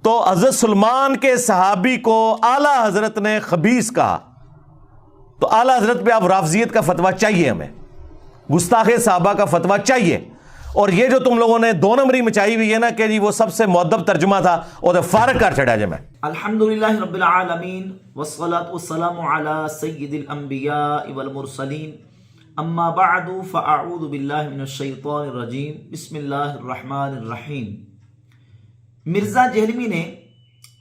تو حضرت سلمان کے صحابی کو اعلیٰ حضرت نے خبیث کہا، تو اعلیٰ حضرت پہ اب رافضیت کا فتویٰ چاہیے، ہمیں گستاخ صحابہ کا فتویٰ چاہیے۔ اور یہ جو تم لوگوں نے دو نمبری مچائی ہوئی ہے نا کہ جی وہ سب سے مؤدب ترجمہ تھا، وہ تو فارغ کر چھڑا جی میں۔ الحمدللہ رب العالمین والصلاة والسلام علی سید الانبیاء والمرسلین، اما بعد فاعوذ باللہ من الشیطان الرجیم، بسم اللہ الرحمن الرحیم۔ مرزا جہلمی نے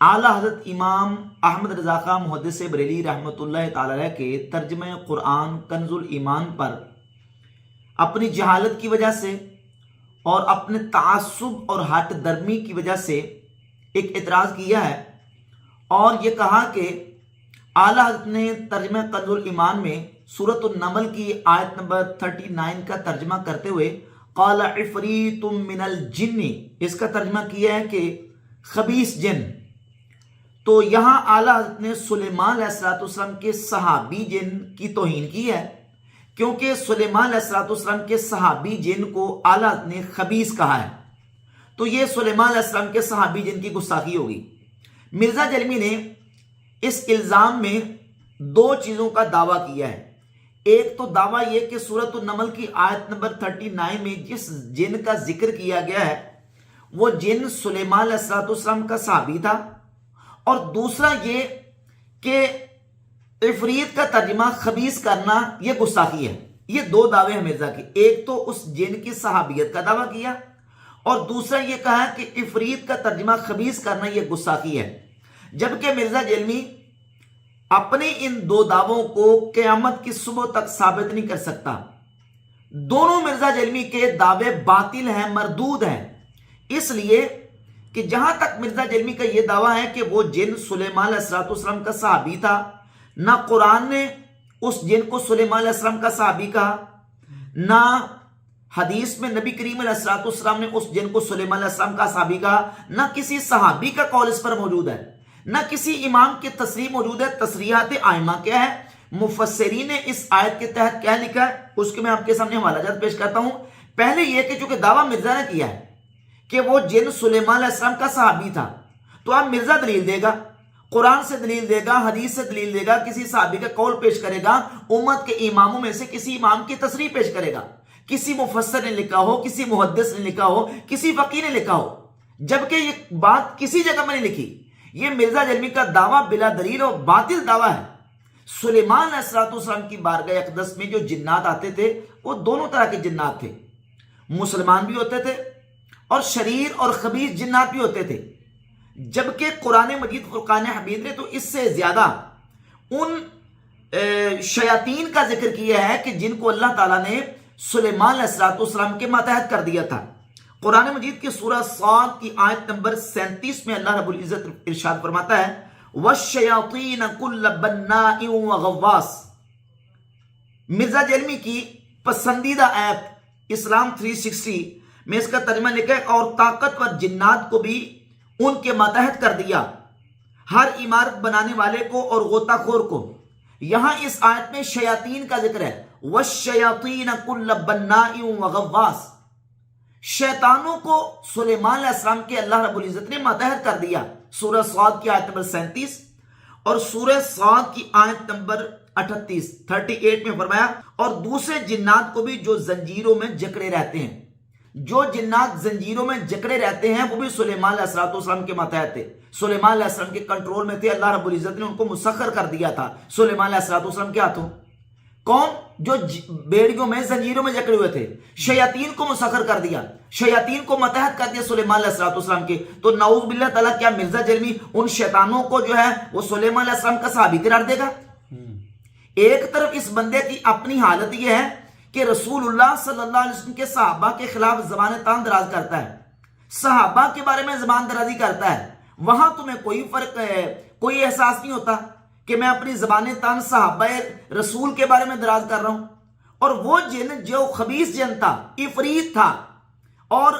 اعلیٰ حضرت امام احمد رضا خان محدث بریلی رحمۃ اللہ تعالی علیہ کے ترجمہ قرآن کنز الایمان پر اپنی جہالت کی وجہ سے اور اپنے تعصب اور ہٹ درمی کی وجہ سے ایک اعتراض کیا ہے، اور یہ کہا کہ اعلیٰ حضرت نے ترجمہ کنز الایمان میں سورۃ النمل کی آیت نمبر 39 کا ترجمہ کرتے ہوئے قال عفریت من الجن، اس کا ترجمہ کیا ہے کہ خبیث جن۔ تو یہاں اعلیٰ حضرت نے سلیمان علیہ السلام کے صحابی جن کی توہین کی ہے، کیونکہ سلیمان علیہ السلام کے صحابی جن کو اعلیٰ حضرت نے خبیث کہا ہے، تو یہ سلیمان علیہ السلام کے صحابی جن کی گستاخی ہوگی۔ مرزا جہلمی نے اس الزام میں دو چیزوں کا دعویٰ کیا ہے۔ ایک تو دعویٰ یہ کہ سورۃ النمل کی آیت نمبر 39 میں جس جن کا ذکر کیا گیا ہے وہ جن سلیمان علیہ السلام کا صحابی تھا، اور دوسرا یہ کہ عفریت کا ترجمہ خبیث کرنا یہ گستاخی ہے۔ یہ دو دعوے ہیں مرزا کے، ایک تو اس جن کی صحابیت کا دعویٰ کیا، اور دوسرا یہ کہا کہ عفریت کا ترجمہ خبیث کرنا یہ گستاخی ہے، جبکہ مرزا جہلمی اپنے ان دو دعووں کو قیامت کی صبح تک ثابت نہیں کر سکتا۔ دونوں مرزا جہلمی کے دعوے باطل ہیں، مردود ہیں، اس لیے کہ جہاں تک مرزا جہلمی کا یہ دعویٰ ہے کہ وہ جن سلیمان علیہ السلام کا صحابی تھا، نہ قرآن نے اس جن کو سلیمان علیہ السلام کا صحابی کہا، نہ حدیث میں نبی کریم علیہ السلام نے اس جن کو سلیمان علیہ السلام کا صحابی کہا، نہ کسی صحابی کا قول اس پر موجود ہے، نہ کسی امام کی تصریح موجود ہے۔ تصریحات ائمہ کیا ہے، مفسرین نے اس آیت کے تحت کیا لکھا ہے، اس کے میں آپ کے سامنے حوالہ جات پیش کرتا ہوں۔ پہلے یہ کہ چونکہ دعویٰ مرزا نے کیا ہے کہ وہ جن سلیمان علیہ السلام کا صحابی تھا، تو اب مرزا دلیل دے گا، قرآن سے دلیل دے گا، حدیث سے دلیل دے گا، کسی صحابی کا قول پیش کرے گا، امت کے اماموں میں سے کسی امام کی تصریح پیش کرے گا، کسی مفسر نے لکھا ہو، کسی محدث نے لکھا ہو، کسی فقیہ نے لکھا ہو، جبکہ یہ بات کسی جگہ میں نہیں لکھی۔ یہ مرزا جہلمی کا دعویٰ بلا دلیل اور باطل دعویٰ ہے۔ سلیمان علیہ السلام کی بارگاہ اقدس میں جو جنات آتے تھے وہ دونوں طرح کے جنات تھے، مسلمان بھی ہوتے تھے اور شریر اور خبیث جنات بھی ہوتے تھے، جبکہ قرآن مجید فرقان حمید نے تو اس سے زیادہ ان شیاطین کا ذکر کیا ہے کہ جن کو اللہ تعالیٰ نے سلیمان علیہ السلام کے ماتحت کر دیا تھا۔ قرآن مجید کی سورہ صاد کی آیت نمبر 37 میں اللہ رب العزت ارشاد فرماتا ہے وَالشَّيَاطِينَ كُلَّ بَنَّاءٍ وَغَوَّاصٍ۔ مرزا جہلمی کی پسندیدہ ایپ اسلام 360 میں اس کا ترجمہ لکھا ہے اور طاقتور جنات کو بھی ان کے ماتحت کر دیا، ہر عمارت بنانے والے کو اور غوطہ خور کو۔ یہاں اس آیت میں شیاطین کا ذکر ہے، وَالشَّيَاطِينَ كُلَّ بَنَّاءٍ وَغَوَّاصٍ۔ شیطانوں کو سلیمان علیہ السلام کے اللہ رب العزت نے ماتحت کر دیا، سورہ صاد کی آیت نمبر 37 اور سورہ صاد کی آیت نمبر 38 میں فرمایا اور دوسرے جنات کو بھی جو زنجیروں میں جکڑے رہتے ہیں۔ جو جنات زنجیروں میں جکڑے رہتے ہیں وہ بھی سلیمان علیہ السلام کے ماتحت تھے، سلیمان علیہ السلام کے کنٹرول میں تھے، اللہ رب العزت نے ان کو مسخر کر دیا تھا سلیمان علیہ السلام کے ہاتھوں۔ کون؟ جو بیڑیوں میں زنجیروں میں جکڑے ہوئے تھے، شیاطین کو مسخر کر دیا، شیاطین کو ماتحت کر دیا سلیمان علیہ السلام کے۔ تو نعوذ باللہ تعالیٰ کیا مرزا جہلمی ان شیطانوں کو جو ہے وہ سلیمان علیہ السلام کا صحابی قرار دے گا؟ ایک طرف اس بندے کی اپنی حالت یہ ہے کہ رسول اللہ صلی اللہ علیہ وسلم کے صحابہ کے خلاف زبان تان دراز کرتا ہے، صحابہ کے بارے میں زبان درازی کرتا ہے، وہاں تمہیں کوئی فرق ہے، کوئی احساس نہیں ہوتا کہ میں اپنی زبان تان صحابہ رسول کے بارے میں دراز کر رہا ہوں۔ اور وہ جن جو خبیث جن تھا، عفریت تھا اور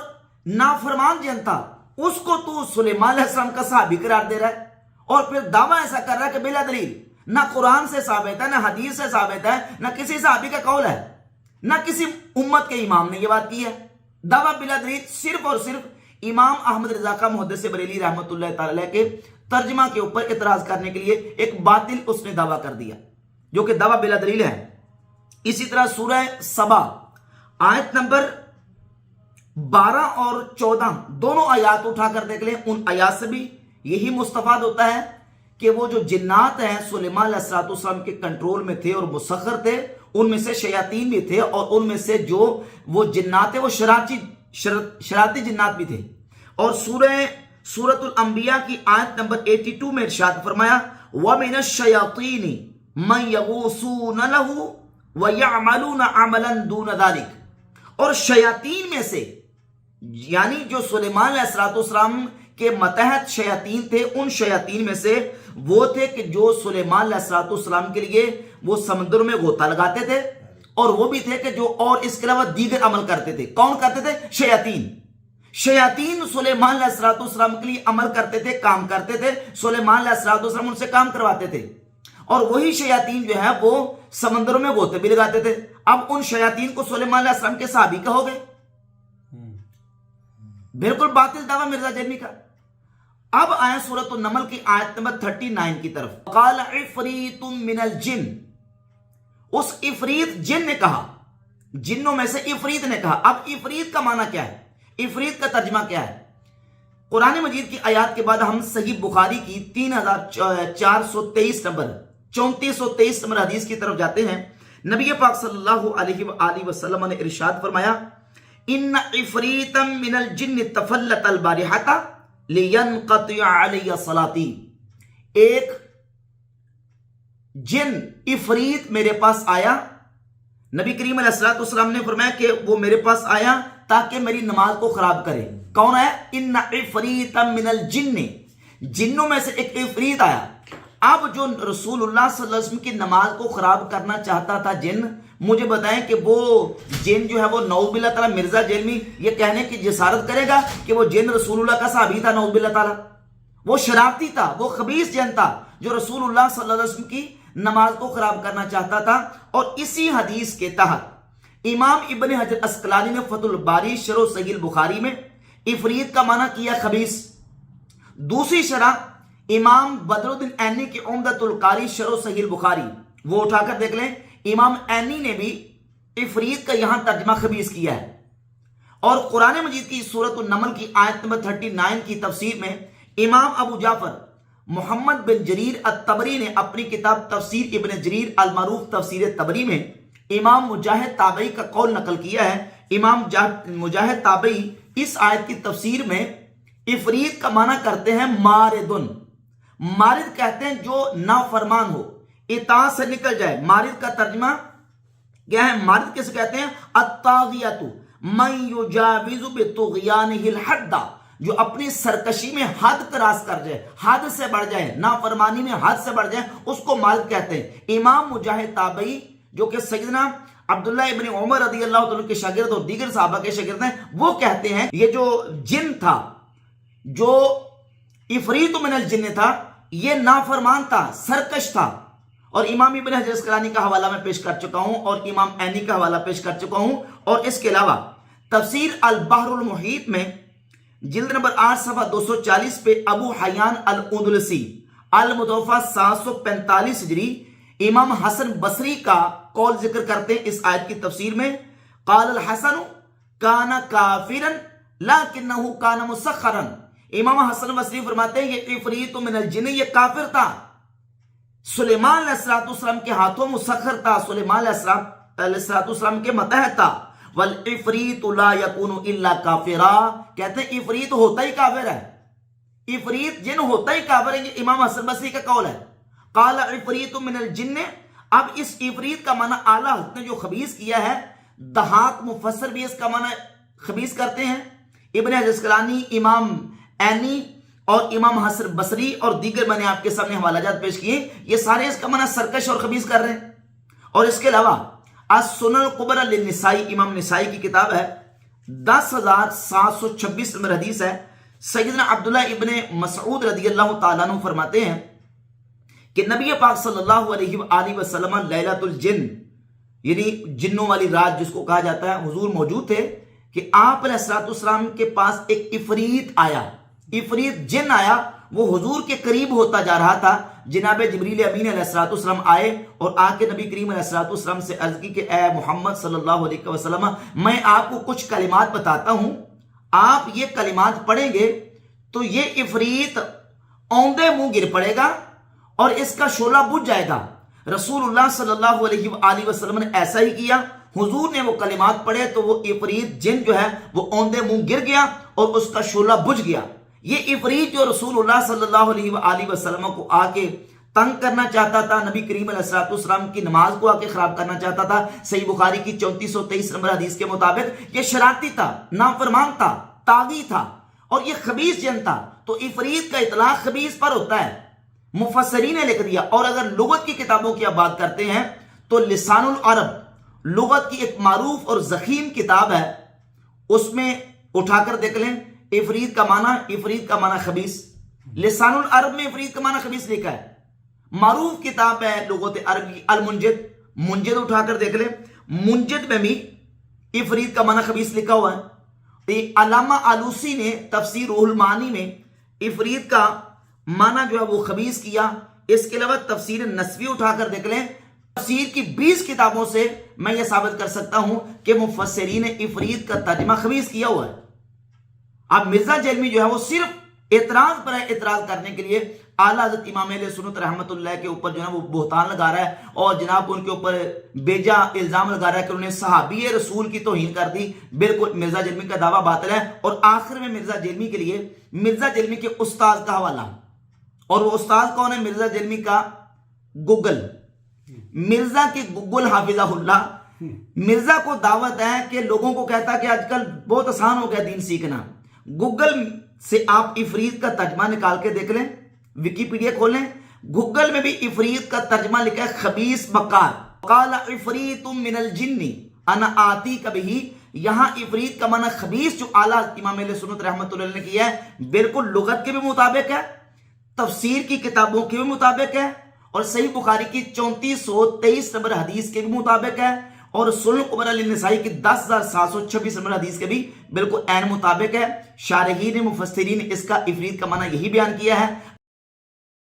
نافرمان جن تھا، اس کو تو سلیمان علیہ السلام کا صحابی قرار دے رہا ہے، اور پھر دعویٰ ایسا کر رہا ہے کہ بلا دلیل، نہ قرآن سے ثابت ہے، نہ حدیث سے ثابت ہے، نہ کسی صحابی کا قول ہے، نہ کسی امت کے امام نے یہ بات کی ہے۔ دعویٰ بلا دلیل صرف اور صرف امام احمد رضا خان محدث بریلی رحمۃ اللہ تعالی علیہ کے ترجمہ کے اوپر اعتراض کرنے کے لیے ایک باطل اس نے دعویٰ کر دیا جو کہ دعویٰ بلا دلیل ہے۔ اسی طرح سورہ سبا آیت نمبر 12 اور 14 دونوں آیات اٹھا کر دیکھ لیں، ان آیات سے بھی یہی مستفاد ہوتا ہے کہ وہ جو جنات ہیں سلیمان علیہ السلام کے کنٹرول میں تھے اور مسخر تھے، ان میں سے شیاطین بھی تھے، اور ان میں سے جو وہ جنات ہیں وہ شرارتی جنات بھی تھے۔ اور سورۃ الانبیاء کی آیت نمبر 82 میں ارشاد فرمایا وَمِنَ الشَّيَاطِينِ مَن يَغُوصُونَ لَهُ وَيَعْمَلُونَ عَمَلًا دُونَ ذَلِكَ، اور شیاطین میں سے یعنی جو سلیمان علیہ السلام کے متحد شیاطین تھے، ان شیاطین میں سے وہ تھے کہ جو سلیمان علیہ السلام کے لیے وہ سمندر میں غوطہ لگاتے تھے، اور وہ بھی تھے کہ جو اور اس کے علاوہ دیگر عمل کرتے تھے۔ کون کرتے تھے؟ شیاطین سلیمان علیہ السلام کے لیے عمل کرتے تھے، کام کرتے تھے، سلیمان علیہ السلام ان سے کام کرواتے تھے، اور وہی شیاطین جو ہے وہ سمندروں میں غوطے بھی لگاتے تھے۔ اب ان شیاطین کو سلیمان علیہ السلام کے صحابی کہو گے؟ بالکل باطل دعویٰ مرزا جرمی کا۔ اب آئے سورۃ النمل کی آیت نمبر 39 کی طرف، قال عفریت من الجن، اس عفریت جن نے کہا، جنوں میں سے عفریت نے کہا۔ اب عفریت کا معنی کیا ہے؟ عفریت کا ترجمہ کیا ہے؟ قرآن مجید کی آیات کے بعد ہم صحیح بخاری کی 3423 نمبر 3423 نمبر حدیث کی طرف جاتے ہیں۔ نبی پاک صلی اللہ علیہ وآلہ وسلم نے ارشاد فرمایا ان عفریتا من الجن تفلت البارحۃ لینقطع علی صلاتی، ایک جن عفریت میرے پاس آیا، نبی کریم علیہ الصلوۃ والسلام نے فرمایا کہ وہ میرے پاس آیا تاکہ میری نماز کو خراب کرے۔ کون ہے؟ ان عفریتا من الجن، جنوں میں سے ایک عفریت آیا۔ اب جو رسول اللہ صلی اللہ علیہ وسلم کی نماز کو خراب کرنا چاہتا تھا جن، مجھے بتائیں کہ وہ جن جو ہے وہ نعوذ باللہ تعالیٰ مرزا جرمی یہ کہنے کی جسارت کرے گا کہ وہ جن رسول اللہ کا صحابی تھا؟ نعوذ باللہ تعالیٰ، وہ شرارتی تھا، وہ خبیث جن تھا جو رسول اللہ صلی اللہ علیہ وسلم کی نماز کو خراب کرنا چاہتا تھا۔ اور اسی حدیث کے تحت امام ابن حجر عسقلانی نے فتح الباری شرح صحیح البخاری میں عفریت کا معنی کیا خبیث۔ دوسری شرح امام بدر الدین عینی کی عمدۃ القاری شرح صحیح البخاری، وہ اٹھا کر دیکھ لیں، امام عینی نے بھی عفریت کا یہاں ترجمہ خبیث کیا ہے۔ اور قرآن مجید کی سورۃ النمل کی آیت نمبر 39 کی تفسیر میں امام ابو جعفر محمد بن جریر الطبری نے اپنی کتاب تفسیر ابن جریر المعروف تفسیر طبری میں امام مجاہد تابعی کا قول نقل کیا ہے۔ امام مجاہد تابعی اس آیت کی تفسیر میں عفریت کا معنی کرتے ہیں ماردن، مارد کہتے ہیں جو نافرمان ہو، اطاعت سے نکل جائے۔ مارد کا ترجمہ کیا ہے؟ مارد کسے کہتے ہیں؟ الطاغیۃ من یجاوز بطغیانہ الحد، جو اپنی سرکشی میں حد کراس کر جائے، حد سے بڑھ جائے، نافرمانی میں حد سے بڑھ جائے، اس کو مارد کہتے ہیں۔ امام مجاہد تابعی جو کہ سیدنا عبداللہ ابن عمر رضی اللہ عنہ کے شاگرد اور دیگر صحابہ کے شاگرد ہیں، وہ کہتے ہیں یہ جو جن تھا، جو عفریت من الجن تھا، یہ نافرمان تھا، سرکش تھا۔ اور امام ابن حجر عسقلانی کا حوالہ میں پیش کر چکا ہوں، اور امام عینی کا حوالہ پیش کر چکا ہوں۔ اور اس کے علاوہ تفسیر البحر المحیط میں جلد نمبر 8 صفحہ 240 پہ ابو حیان الاندلسی المتوفی 745 ہجری امام حسن بصری کا قول ذکر کرتے ہیں اس آیت کی تفسیر میں، قال الحسن کان کافرا لیکنہ کان مسخرا۔ امام حسن بصری فرماتے ہیں یہ عفریت من الجن، یہ کافر تھا، سلیمان علیہ السلام کے ہاتھوں مسخر تھا، سلیمان علیہ السلام کے متحد تھا۔ والعفریت لا یکون الا کافرا، کہتے ہیں عفریت ہوتا ہی کافر ہے، عفریت جن ہوتا ہی کافر ہے، یہ امام حسن بصری کا قول ہے۔ قال عفریت من الجن، اب اس عفریت کا معنی اعلیٰ حضرت نے جو خبیث کیا ہے، دہاک مفسر بھی اس کا معنی خبیث کرتے ہیں، ابن حجر عسقلانی، امام عینی اور امام حسن بصری اور دیگر میں نے آپ کے سامنے حوالہ جات پیش کیے، یہ سارے اس کا معنی سرکش اور خبیث کر رہے ہیں۔ اور اس کے علاوہ السنن الکبری للنسائی، امام نسائی کی کتاب ہے، 10726 نمبر حدیث ہے۔ سیدنا عبداللہ ابن مسعود رضی اللہ تعالیٰ عنہ فرماتے ہیں کہ نبی پاک صلی اللہ علیہ وآلہ وسلم لیلۃ الجن، یعنی جنوں والی رات جس کو کہا جاتا ہے، حضور موجود تھے کہ آپ علیہ السلام کے پاس ایک عفریت آیا، عفریت جن آیا، وہ حضور کے قریب ہوتا جا رہا تھا۔ جناب جبریل امین علیہ السلام آئے اور آ کے نبی کریم علیہ السلام سے عرض کی کہ اے محمد صلی اللہ علیہ وسلم، میں آپ کو کچھ کلمات بتاتا ہوں، آپ یہ کلمات پڑھیں گے تو یہ عفریت اوندے منہ گر پڑے گا اور اس کا شعلہ بجھ جائے گا۔ رسول اللہ صلی اللہ علیہ وآلہ وسلم نے ایسا ہی کیا، حضور نے وہ کلمات پڑھے تو وہ عفریت جن جو ہے وہ اوندے منہ گر گیا اور اس کا شعلہ بجھ گیا۔ یہ عفریت جو رسول اللہ صلی اللہ علیہ وآلہ وسلم کو آ کے تنگ کرنا چاہتا تھا، نبی کریم علیہ السلام کی نماز کو آ کے خراب کرنا چاہتا تھا، صحیح بخاری کی 3423 نمبر حدیث کے مطابق یہ شرارتی تھا، نافرمان تھا، طاغی تھا اور یہ خبیث جن تھا۔ تو عفریت کا اطلاق خبیث پر ہوتا ہے، مفسرین نے لکھ دیا۔ اور اگر لغت کی کتابوں کی آپ بات کرتے ہیں تو لسان العرب لغت کی ایک معروف اور ضخیم کتاب ہے، اس میں اٹھا کر دیکھ لیں عفریت کا معنی خبیث، لسان العرب میں عفریت کا معنی خبیث لکھا ہے۔ معروف کتاب ہے لغت عربی المنجد، منجد اٹھا کر دیکھ لیں، منجد میں بھی عفریت کا معنی خبیث لکھا ہوا ہے۔ علامہ آلوسی نے تفسیر روح المعانی میں عفریت کا معنی جو ہے وہ خبیث کیا۔ اس کے علاوہ تفسیر نسوی اٹھا کر دیکھ لیں، تفسیر کی 20 کتابوں سے میں یہ ثابت کر سکتا ہوں کہ مفسرین نے عفریت کا ترجمہ خبیث کیا ہوا ہے۔ اب مرزا جیلمی جو ہے وہ صرف اعتراض پر اعتراض کرنے کے لیے اعلیٰ حضرت امام اہل سنت رحمۃ اللہ کے اوپر جو ہے وہ بہتان لگا رہا ہے اور جناب ان کے اوپر بیجا الزام لگا رہا ہے کہ انہوں نے صحابی رسول کی توہین کر دی۔ بالکل مرزا جیلمی کا دعویٰ باطل ہے۔ اور آخر میں مرزا جیلمی کے لیے مرزا جیلمی کے استاد کا حوالہ، اور وہ استاد کون ہے؟ مرزا جیلمی کا گوگل، مرزا کے گوگل حافظہ اللہ۔ مرزا کو دعوت ہے کہ لوگوں کو کہتا ہے کہ آج کل بہت آسان ہو گیا دین سیکھنا، گوگل سے آپ عفریت کا ترجمہ نکال کے دیکھ لیں، ویکیپیڈیا کھول لیں، گوگل میں بھی عفریت کا ترجمہ لکھا ہے خبیث مکار، قال عفریت من الجن انا آتیک بہ۔ یہاں عفریت کا معنی خبیث جو اعلیٰ امام اہل سنت رحمۃ اللہ نے کیا ہے بالکل لغت کے بھی مطابق ہے، تفسیر کی کتابوں کے بھی مطابق ہے، اور صحیح بخاری کی 3423 نمبر حدیث کے بھی مطابق ہے، اور سنن کبریٰ للنسائی کی 10726 نمبر حدیث کے بھی بالکل عین مطابق ہے۔ شارحین مفسرین اس کا عفریت کا معنی یہی بیان کیا ہے۔